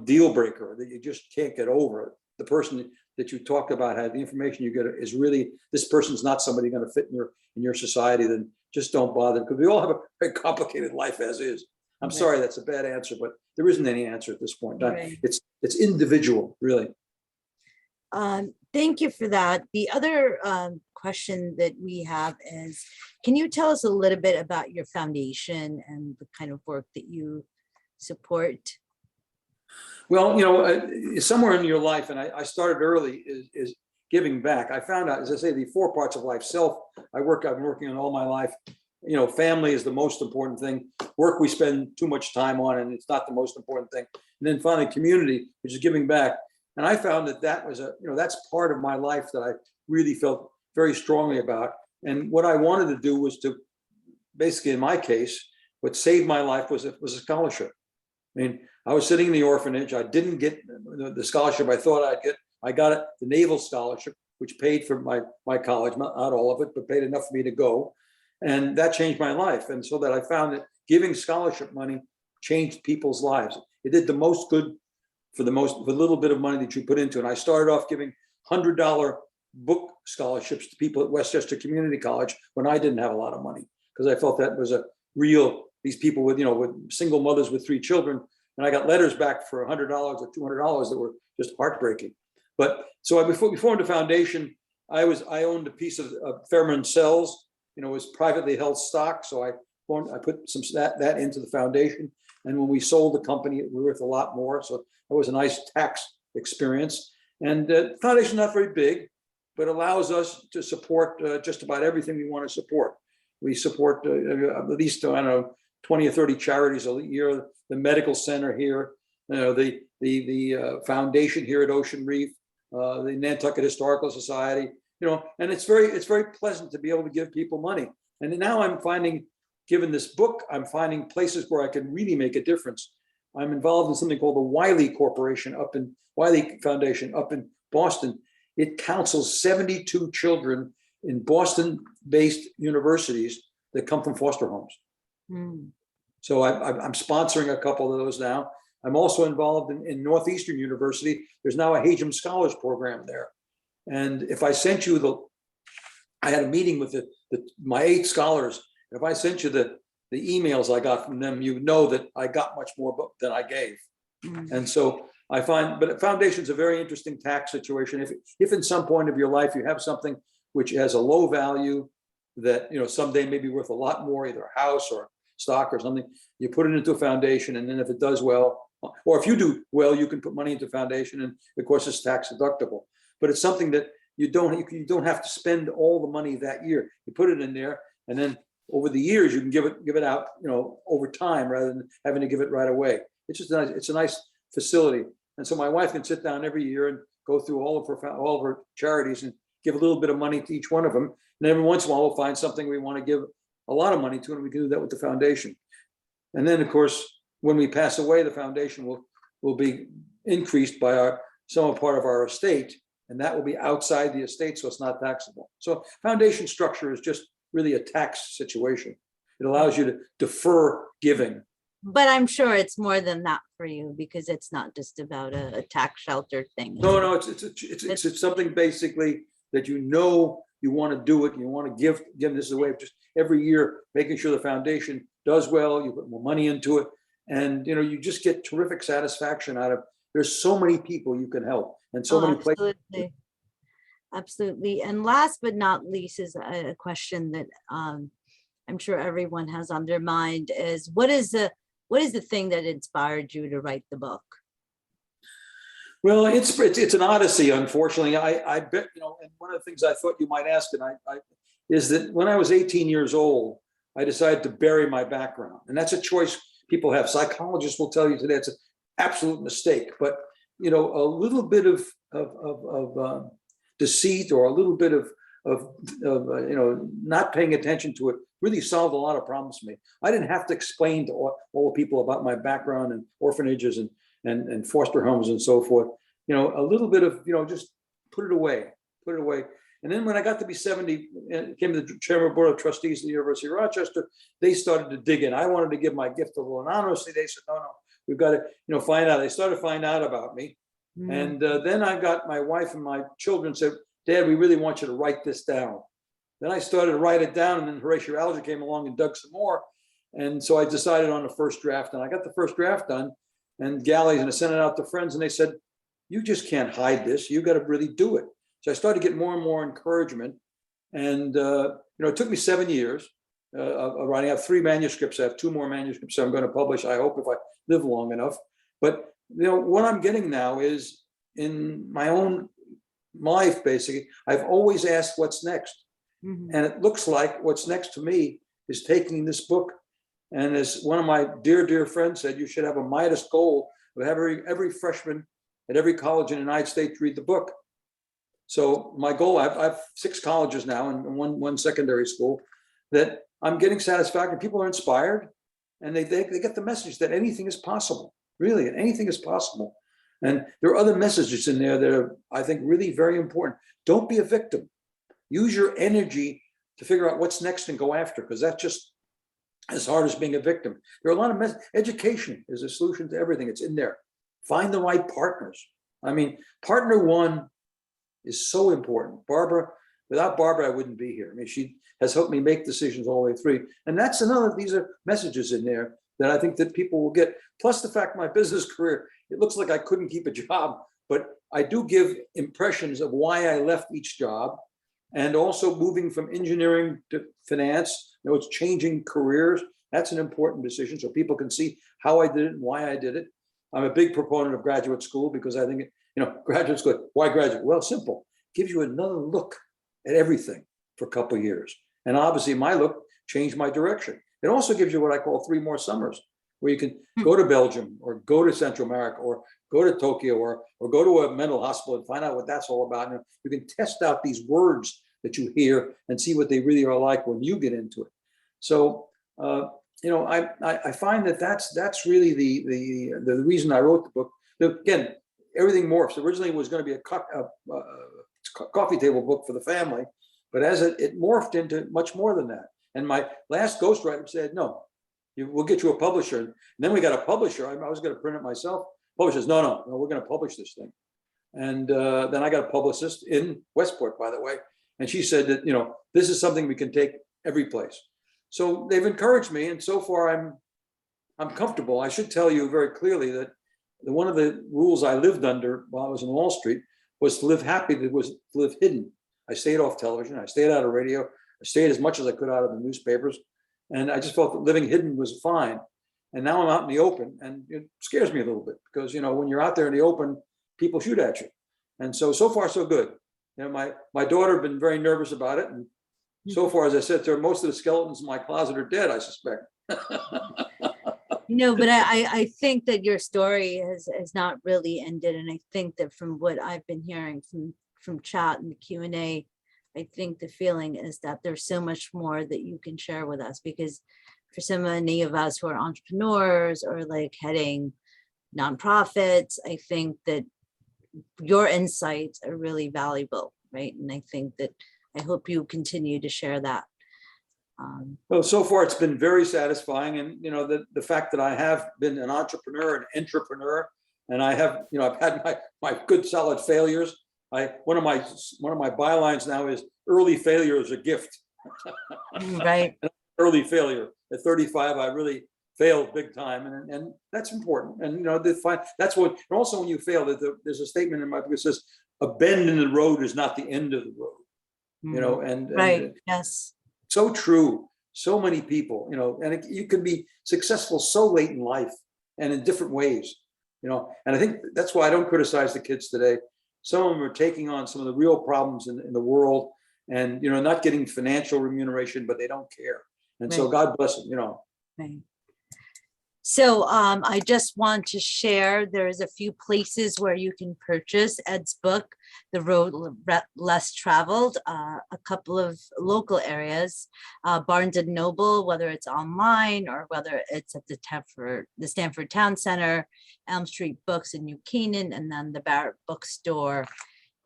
deal breaker that you just can't get over. The person that you talked about had the information you get is really, this person's not somebody going to fit in your society, then just don't bother, because we all have a very complicated life as is. I'm sorry, that's a bad answer, but there isn't any answer at this point. Right. It's individual, really. Thank you for that. The other question that we have is, can you tell us a little bit about your foundation and the kind of work that you support? Well, somewhere in your life, and I started early, is giving back. I found out, as I say, the 4 parts of life: self, I've been working on all my life. Family is the most important thing. Work we spend too much time on, and it's not the most important thing. And then finally, community, which is giving back. And I found that was that's part of my life that I really felt very strongly about. And what I wanted to do was to, basically, in my case, what saved my life was a scholarship. I mean, I was sitting in the orphanage. I didn't get the scholarship I thought I'd get. I got the Naval Scholarship, which paid for my college, not all of it, but paid enough for me to go. And that changed my life. And so that I found that giving scholarship money changed people's lives. It did the most good for the little bit of money that you put into it. And I started off giving $100 book scholarships to people at Westchester Community College when I didn't have a lot of money, because I felt that was a real, these people with single mothers with 3 children. And I got letters back for $100 or $200 that were just heartbreaking. But so before we formed a foundation, I owned a piece of Fairmont Cells. It was privately held stock. So I put some that into the foundation. And when we sold the company, it was worth a lot more. So that was a nice tax experience. And the foundation's not very big, but allows us to support just about everything we want to support. We support at least, I don't know, 20 or 30 charities a year, the medical center here, the foundation here at Ocean Reef, the Nantucket Historical Society, and it's very pleasant to be able to give people money. And now I'm finding, given this book, I'm finding places where I can really make a difference. I'm involved in something called the Wiley Wiley Foundation up in Boston. It counsels 72 children in Boston-based universities that come from foster homes. Mm. So I'm sponsoring a couple of those now. I'm also involved in Northeastern University. There's now a Hajim Scholars Program there. And if I sent you I had a meeting with my 8 scholars. If I sent you the emails I got from them, you know that I got much more than I gave. Mm. And so I find, but foundation's a very interesting tax situation. If in some point of your life you have something which has a low value that someday may be worth a lot more, either a house or stock or something, you put it into a foundation, and then if it does well, or if you do well, you can put money into foundation, and of course it's tax deductible. But it's something that you don't have to spend all the money that year. You put it in there, and then over the years you can give it out, over time, rather than having to give it right away. It's a nice facility. And so my wife can sit down every year and go through all of her charities and give a little bit of money to each one of them. And every once in a while we'll find something we want to give a lot of money to, and we can do that with the foundation. And then of course, when we pass away, the foundation will be increased by some part of our estate, and that will be outside the estate, so it's not taxable. So foundation structure is just really a tax situation. It allows you to defer giving. But I'm sure it's more than that for you, because it's not just about a tax shelter thing. No, it's something basically that you want to do it, you want to give. Again, this is a way of just every year making sure the foundation does well, you put more money into it, and you just get terrific satisfaction out of. There's so many people you can help, and so many places. Absolutely. And last but not least is a question that I'm sure everyone has on their mind is what is the thing that inspired you to write the book? Well, it's an odyssey, unfortunately. I bet, and one of the things I thought you might ask, and I is that when I was 18 years old, I decided to bury my background. And that's a choice people have. Psychologists will tell you today it's an absolute mistake. But, a little bit of deceit, or a little bit of not paying attention to it really solved a lot of problems for me. I didn't have to explain to all the people about my background and orphanages and foster homes and so forth. A little bit of, just put it away. And then when I got to be 70 and came to the chairman of the board of trustees of the University of Rochester, they started to dig in. I wanted to give my gift a little anonymously. They said, no, we've got to, find out. They started to find out about me. Mm. And then I got my wife and my children said, Dad, we really want you to write this down. Then I started to write it down, and then Horatio Alger came along and dug some more. And so I decided on the first draft, and I got the first draft done and galleys, and I sent it out to friends, and they said, you just can't hide this. You got to really do it. So I started to get more and more encouragement. And, it took me 7 years of writing. I have 3 manuscripts. I have 2 more manuscripts I'm going to publish, I hope, if I live long enough. But, what I'm getting now is in my own life, basically, I've always asked what's next. Mm-hmm. And it looks like what's next to me is taking this book. And as one of my dear friends said, you should have a Midas goal of every freshman at every college in the United States read the book. So my goal, I have 6 colleges now and one secondary school, that I'm getting satisfaction. People are inspired, and they get the message that anything is possible. Really, anything is possible. And there are other messages in there that are, I think, really very important. Don't be a victim. Use your energy to figure out what's next and go after, because that's just as hard as being a victim. There are a lot of education is a solution to everything. It's in there. Find the right partners. I mean, partner 1 is so important. Barbara, without Barbara, I wouldn't be here. I mean, she has helped me make decisions all the way through. And that's these are messages in there that I think that people will get. Plus the fact my business career, it looks like I couldn't keep a job, but I do give impressions of why I left each job, and also moving from engineering to finance. It's changing careers. That's an important decision, so people can see how I did it and why I did it. I'm a big proponent of graduate school, because I think, graduate school, why graduate? Well, simple. gives you another look at everything for a couple of years. And obviously my look changed my direction. It also gives you what I call 3 more summers, where you can go to Belgium or go to Central America or go to Tokyo or go to a mental hospital and find out what that's all about. And you can test out these words that you hear and see what they really are like when you get into it. So, I find that that's really the reason I wrote the book. Again, everything morphs. Originally, it was going to be a coffee table book for the family, but as it morphed into much more than that. And my last ghostwriter said, "No, we'll get you a publisher." And then we got a publisher. I was going to print it myself. Publisher says, no, we're going to publish this thing. And then I got a publicist in Westport, by the way, and she said that this is something we can take every place. So they've encouraged me, and so far I'm comfortable. I should tell you very clearly that one of the rules I lived under while I was in Wall Street was to live happy, was to live hidden. I stayed off television, I stayed out of radio, I stayed as much as I could out of the newspapers, and I just felt that living hidden was fine. And now I'm out in the open, and it scares me a little bit because when you're out there in the open, people shoot at you. And so far so good. My daughter been very nervous about it, and so far, as I said to her, most of the skeletons in my closet are dead, I suspect. But I think that your story has not really ended. And I think that from what I've been hearing from chat and the Q&A, I think the feeling is that there's so much more that you can share with us, because for so many of us who are entrepreneurs or like heading nonprofits, I think that your insights are really valuable, right? And I think that I hope you continue to share that. Well, so far it's been very satisfying, and the fact that I have been an entrepreneur, an entrepreneur, and I have I've had my good solid failures. One of my bylines now is early failure is a gift. Right. Early failure at 35, I really failed big time, and that's important. And that's what. And also, when you fail, there's a statement in my book that says, "A bend in the road is not the end of the road." Right. Yes. So true. So many people, and you can be successful so late in life and in different ways, and I think that's why I don't criticize the kids today. Some of them are taking on some of the real problems in the world, and not getting financial remuneration, but they don't care. And so God bless them, Right. So I just want to share, there's a few places where you can purchase Ed's book, The Road Less Traveled, a couple of local areas, Barnes and Noble, whether it's online or whether it's at the Stanford Town Center, Elm Street Books in New Canaan, and then the Barrett Bookstore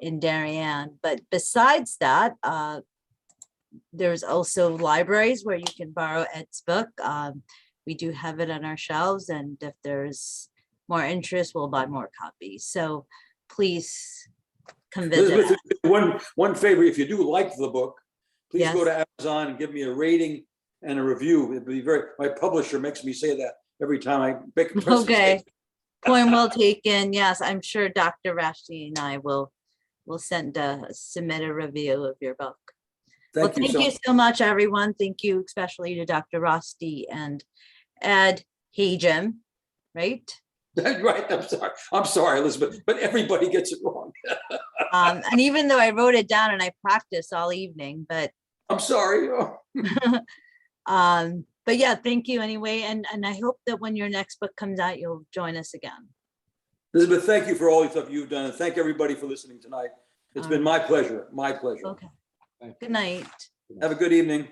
in Darien. But besides that, there's also libraries where you can borrow Ed's book. We do have it on our shelves, and if there's more interest, we'll buy more copies. So please come visit. Elizabeth, one favor, if you do like the book, please Yes. go to Amazon and give me a rating and a review. It'd be my publisher makes me say that every time I make a presentation. Okay, point well taken. Yes, I'm sure Dr. Rashti and I will submit a review of your book. Thank you so much, everyone. Thank you, especially to Dr. Rashti and Ed Hajim, right? Right. I'm sorry, Elizabeth, but everybody gets it wrong. And even though I wrote it down and I practiced all evening, but I'm sorry. but yeah, thank you anyway. And I hope that when your next book comes out, you'll join us again. Elizabeth, thank you for all the stuff you've done, and thank everybody for listening tonight. It's been my pleasure. My pleasure. Okay. Good night. Have a good evening.